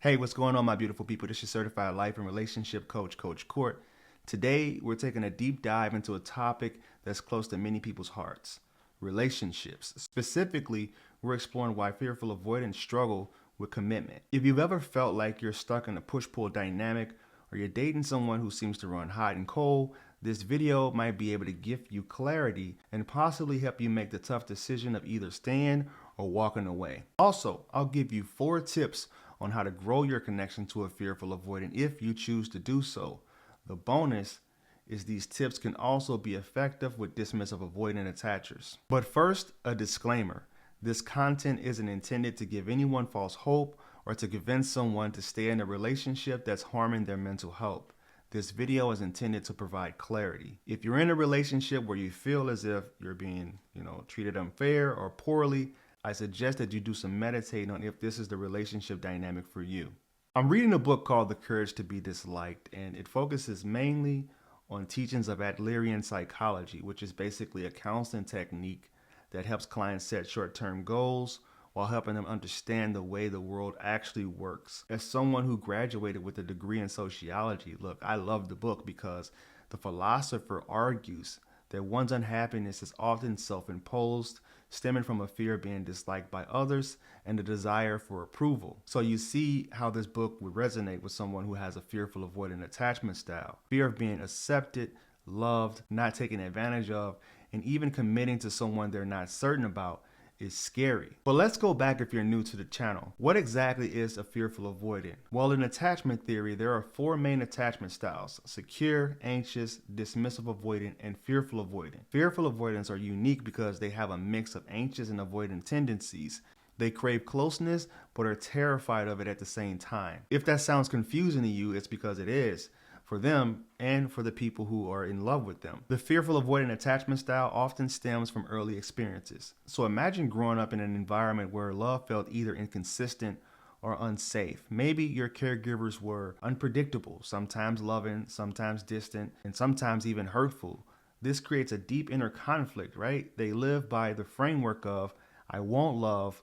Hey, what's going on, my beautiful people? This is certified life and relationship coach, Coach Court. Today, we're taking a deep dive into a topic that's close to many people's hearts: relationships. Specifically, we're exploring why fearful avoidants struggle with commitment. If you've ever felt like you're stuck in a push-pull dynamic, or you're dating someone who seems to run hot and cold, this video might be able to give you clarity and possibly help you make the tough decision of either staying or walking away. Also, I'll give you 4 tips on how to grow your connection to a fearful avoidant if you choose to do so. The bonus is these tips can also be effective with dismissive avoidant attachers. But first, a disclaimer. This content isn't intended to give anyone false hope or to convince someone to stay in a relationship that's harming their mental health. This video is intended to provide clarity. If you're in a relationship where you feel as if you're being, treated unfair or poorly, I suggest that you do some meditating on if this is the relationship dynamic for you. I'm reading a book called The Courage to Be Disliked, and it focuses mainly on teachings of Adlerian psychology, which is basically a counseling technique that helps clients set short-term goals while helping them understand the way the world actually works. As someone who graduated with a degree in sociology, look, I love the book because the philosopher argues that one's unhappiness is often self-imposed, stemming from a fear of being disliked by others and a desire for approval. So you see how this book would resonate with someone who has a fearful avoidant attachment style. Fear of being accepted, loved, not taken advantage of, and even committing to someone they're not certain about is scary. But let's go back if you're new to the channel. What exactly is a fearful avoidant? Well, in attachment theory, there are 4 main attachment styles: secure, anxious, dismissive avoidant, and fearful avoidant. Fearful avoidants are unique because they have a mix of anxious and avoidant tendencies. They crave closeness, but are terrified of it at the same time. If that sounds confusing to you, it's because it is, for them and for the people who are in love with them. The fearful avoidant attachment style often stems from early experiences. So imagine growing up in an environment where love felt either inconsistent or unsafe. Maybe your caregivers were unpredictable, sometimes loving, sometimes distant, and sometimes even hurtful. This creates a deep inner conflict, right? They live by the framework of, I want love,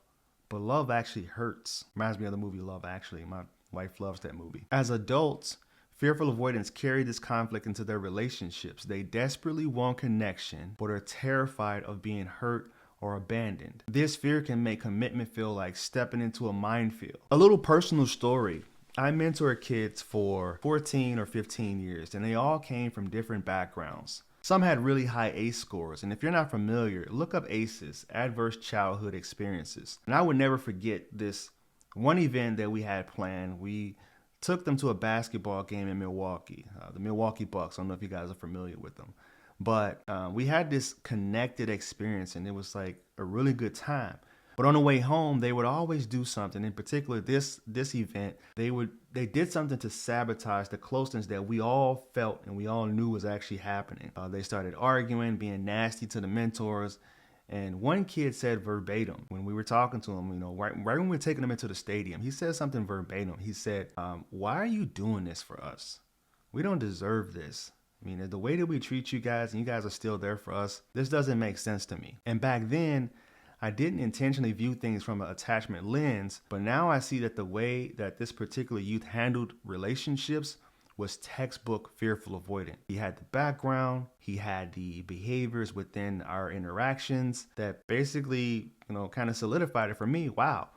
but love actually hurts. Reminds me of the movie Love Actually. My wife loves that movie. As adults, fearful avoidants carry this conflict into their relationships. They desperately want connection, but are terrified of being hurt or abandoned. This fear can make commitment feel like stepping into a minefield. A little personal story. I mentor kids for 14 or 15 years, and they all came from different backgrounds. Some had really high ACE scores, and if you're not familiar, look up ACEs, Adverse Childhood Experiences. And I would never forget this one event that we had planned. We took them to a basketball game in Milwaukee, the Milwaukee Bucks. I don't know if you guys are familiar with them, but we had this connected experience, and it was like a really good time. But on the way home, they would always do something. In particular, this event, they did something to sabotage the closeness that we all felt and we all knew was actually happening. They started arguing, being nasty to the mentors. And one kid said verbatim, when we were talking to him, right when we were taking him into the stadium, he said something verbatim. He said, why are you doing this for us? We don't deserve this. I mean, the way that we treat you guys, and you guys are still there for us, this doesn't make sense to me. And back then, I didn't intentionally view things from an attachment lens, but now I see that the way that this particular youth handled relationships was textbook fearful avoidant. He had the background, he had the behaviors within our interactions that basically, kind of solidified it for me. Wow,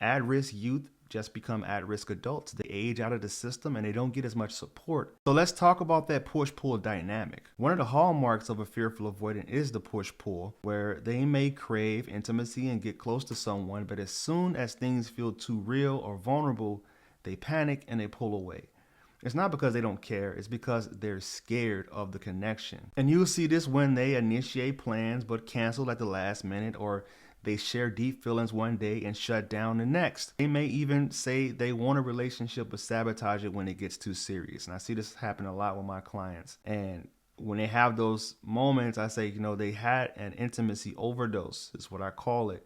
at-risk youth just become at-risk adults. They age out of the system and they don't get as much support. So let's talk about that push-pull dynamic. One of the hallmarks of a fearful avoidant is the push-pull, where they may crave intimacy and get close to someone, but as soon as things feel too real or vulnerable, they panic and they pull away. It's not because they don't care, it's because they're scared of the connection. And you'll see this when they initiate plans but cancel at the last minute, or they share deep feelings one day and shut down the next. They may even say they want a relationship but sabotage it when it gets too serious. And I see this happen a lot with my clients. And when they have those moments, I say, they had an intimacy overdose, is what I call it.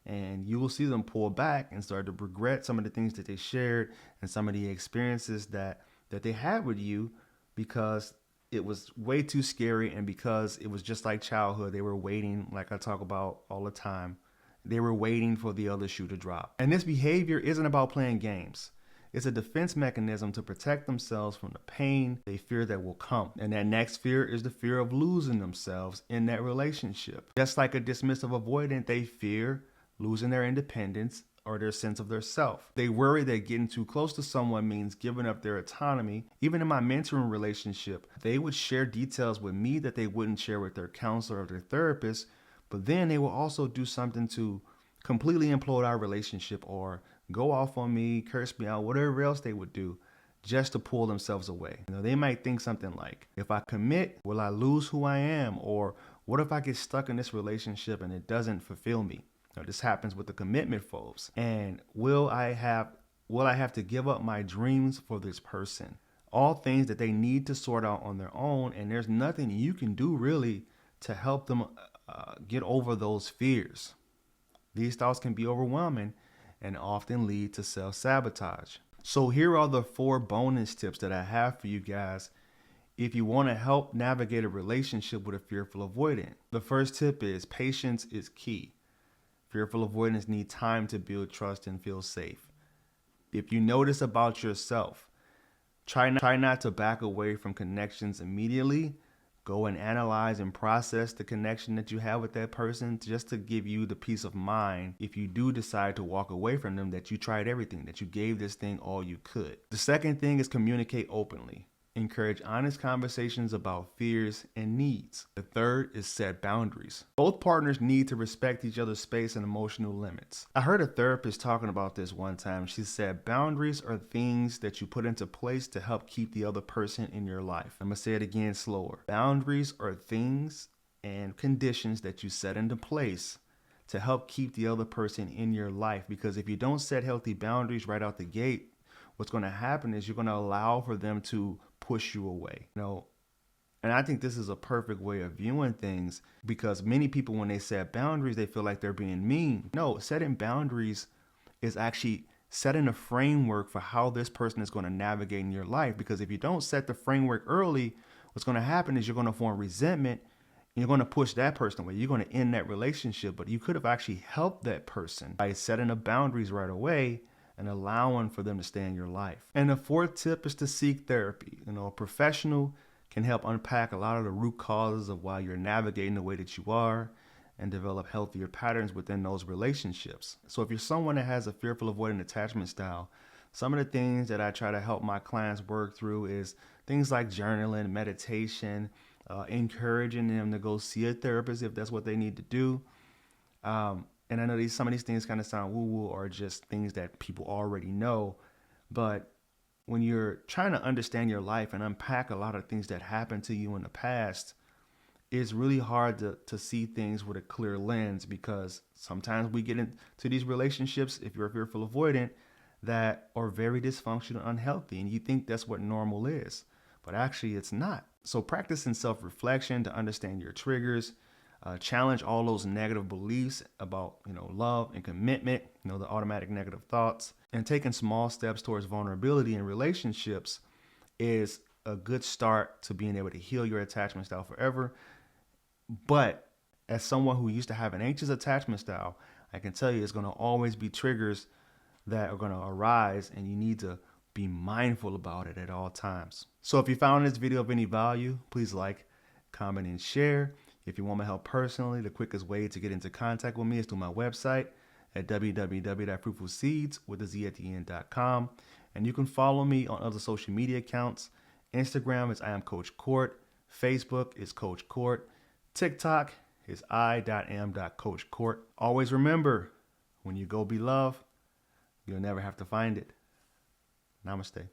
And you will see them pull back and start to regret some of the things that they shared and some of the experiences that they had with you, because it was way too scary, and because it was just like childhood. They were waiting, like I talk about all the time, they were waiting for the other shoe to drop. And this behavior isn't about playing games. It's a defense mechanism to protect themselves from the pain they fear that will come. And that next fear is the fear of losing themselves in that relationship. Just like a dismissive avoidant, they fear losing their independence or their sense of their self. They worry that getting too close to someone means giving up their autonomy. Even in my mentoring relationship, they would share details with me that they wouldn't share with their counselor or their therapist, but then they will also do something to completely implode our relationship or go off on me, curse me out, whatever else they would do just to pull themselves away. They might think something like, if I commit, will I lose who I am? Or what if I get stuck in this relationship and it doesn't fulfill me? This happens with the commitment phobes. And will I have to give up my dreams for this person? All things that they need to sort out on their own, and there's nothing you can do really to help them get over those fears. These thoughts can be overwhelming and often lead to self-sabotage. So here are the 4 bonus tips that I have for you guys if you want to help navigate a relationship with a fearful avoidant. The first tip is patience is key. Fearful avoidants need time to build trust and feel safe. If you notice about yourself, try not to back away from connections immediately. Go and analyze and process the connection that you have with that person just to give you the peace of mind if you do decide to walk away from them, that you tried everything, that you gave this thing all you could. The second thing is communicate openly. Encourage honest conversations about fears and needs. The third is set boundaries. Both partners need to respect each other's space and emotional limits. I heard a therapist talking about this one time. She said, boundaries are things that you put into place to help keep the other person in your life. I'm going to say it again slower. Boundaries are things and conditions that you set into place to help keep the other person in your life. Because if you don't set healthy boundaries right out the gate, what's going to happen is you're going to allow for them to push you away. And I think this is a perfect way of viewing things, because many people, when they set boundaries, they feel like they're being mean. No, setting boundaries is actually setting a framework for how this person is going to navigate in your life. Because if you don't set the framework early, what's going to happen is you're going to form resentment and you're going to push that person away. You're going to end that relationship, but you could have actually helped that person by setting the boundaries right away and allowing for them to stay in your life. And the fourth tip is to seek therapy. A professional can help unpack a lot of the root causes of why you're navigating the way that you are and develop healthier patterns within those relationships. So if you're someone that has a fearful avoidant attachment style, some of the things that I try to help my clients work through is things like journaling, meditation, encouraging them to go see a therapist if that's what they need to do. And I know some of these things kind of sound woo-woo or just things that people already know. But when you're trying to understand your life and unpack a lot of things that happened to you in the past, it's really hard to see things with a clear lens, because sometimes we get into these relationships, if you're a fearful avoidant, that are very dysfunctional and unhealthy. And you think that's what normal is. But actually, it's not. So practicing self-reflection to understand your triggers, challenge all those negative beliefs about, love and commitment, the automatic negative thoughts, and taking small steps towards vulnerability in relationships is a good start to being able to heal your attachment style forever. But as someone who used to have an anxious attachment style, I can tell you it's going to always be triggers that are going to arise, and you need to be mindful about it at all times. So if you found this video of any value, please like, comment, and share. If you want my help personally, the quickest way to get into contact with me is through my website at www.fruitfulseeds.com. And you can follow me on other social media accounts. Instagram is I am Coach Court. Facebook is Coach Court. TikTok is I.am.coachcourt. Always remember, when you go be love, you'll never have to find it. Namaste.